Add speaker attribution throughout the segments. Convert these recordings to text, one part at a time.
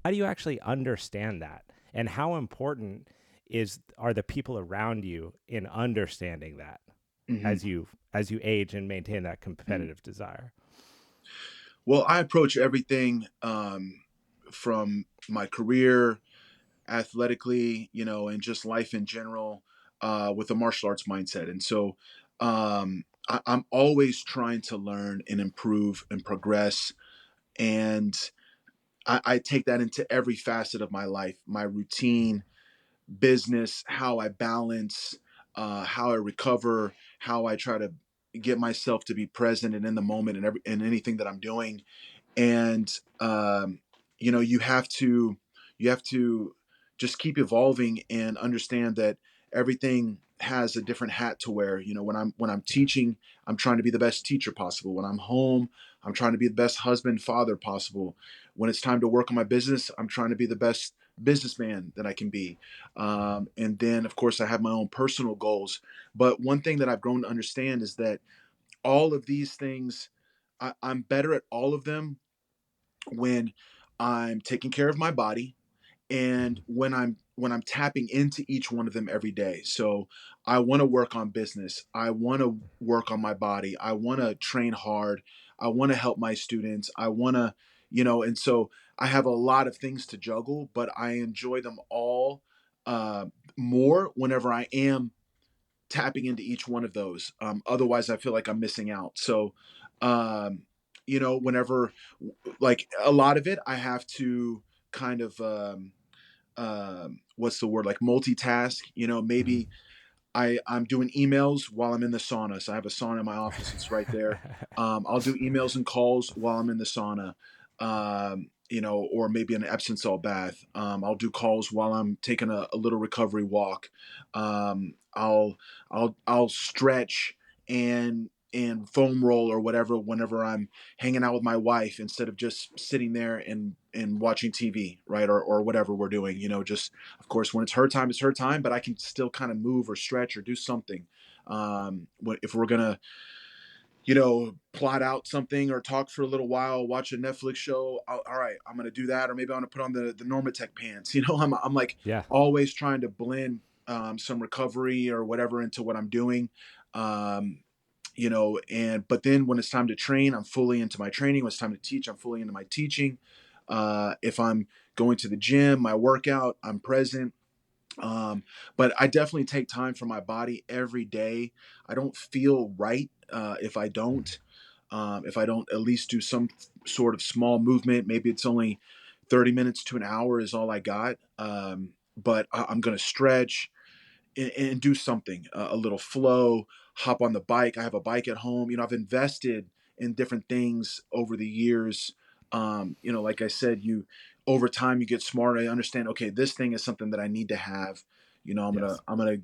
Speaker 1: how do you actually understand that? And how important are the people around you in understanding that
Speaker 2: Hmm.
Speaker 1: as you age and maintain that
Speaker 2: Hmm.
Speaker 1: competitive desire?
Speaker 2: Well, I approach everything from my career, athletically, and just life in general, with a martial arts mindset. And so I'm always trying to learn and improve and progress. And I take that into every facet of my life, my routine, business, how I balance, how I recover, how I try to get myself to be present and in the moment and in anything that I'm doing. And you have to just keep evolving and understand that everything has a different hat to wear. When I'm
Speaker 1: Yeah.
Speaker 2: teaching, I'm trying to be the best teacher possible. When I'm home, I'm trying to be the best husband, father possible. When it's time to work on my business, I'm trying to be the best businessman that I can be. And then, of course, I have my own personal goals. But one thing that I've grown to understand is that all of these things, I'm better at all of them when I'm taking care of my body and
Speaker 1: Mhm.
Speaker 2: when I'm tapping into each one of them every day. So I want to work on business. I want to work on my body. I want to train hard. I want to help my students. I want to, and so I have a lot of things to juggle, but I enjoy them all uh, more whenever I am tapping into each one of those. Otherwise, I feel like I'm missing out. So, um, whenever, like a lot of it, I have to kind of, what's the word, like multitask. Maybe
Speaker 1: Mhm.
Speaker 2: I'm doing emails while I'm in the sauna. So I have a sauna in my office. It's right there. I'll do emails and calls while I'm in the sauna. Or maybe an Epsom salt bath. I'll do calls while I'm taking a little recovery walk. I'll stretch and foam roll or whatever whenever I'm hanging out with my wife instead of just sitting there and watching TV, right? Or whatever we're doing, just of course, when it's her time, it's her time, but I can still kind of move or stretch or do something. If we're gonna, plot out something or talk for a little while, watch a Netflix show, all right, I'm gonna do that, or maybe I'm gonna put on the Normatec pants. I'm like
Speaker 1: Yeah.
Speaker 2: always trying to blend some recovery or whatever into what I'm doing. Um, and but then when it's time to train, I'm fully into my training. When it's time to teach, I'm fully into my teaching. If I'm going to the gym, my workout, I'm present. But I definitely take time for my body every day. I don't feel right if I don't at least do some sort of small movement. Maybe it's only 30 minutes to an hour is all I got. But I'm going to stretch and do something, a little flow, hop on the bike. I have a bike at home. I've invested in different things over the years. Like I said, over time you get smarter. I understand, okay, this thing is something that I need to have. I'm gonna
Speaker 1: Yes.
Speaker 2: I'm gonna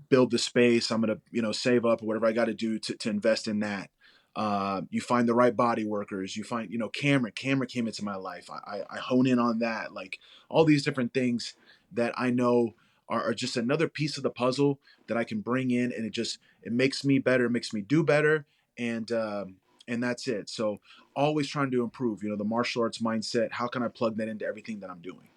Speaker 2: build the space. I'm gonna, save up or whatever I got to do to invest in that. You find the right body workers. You find, camera. Camera came into my life. I hone in on that. Like all these different things that I know are just another piece of the puzzle that I can bring in, and it makes me better, it makes me do better, and that's it. So always trying to improve. The martial arts mindset. How can I plug that into everything that I'm doing?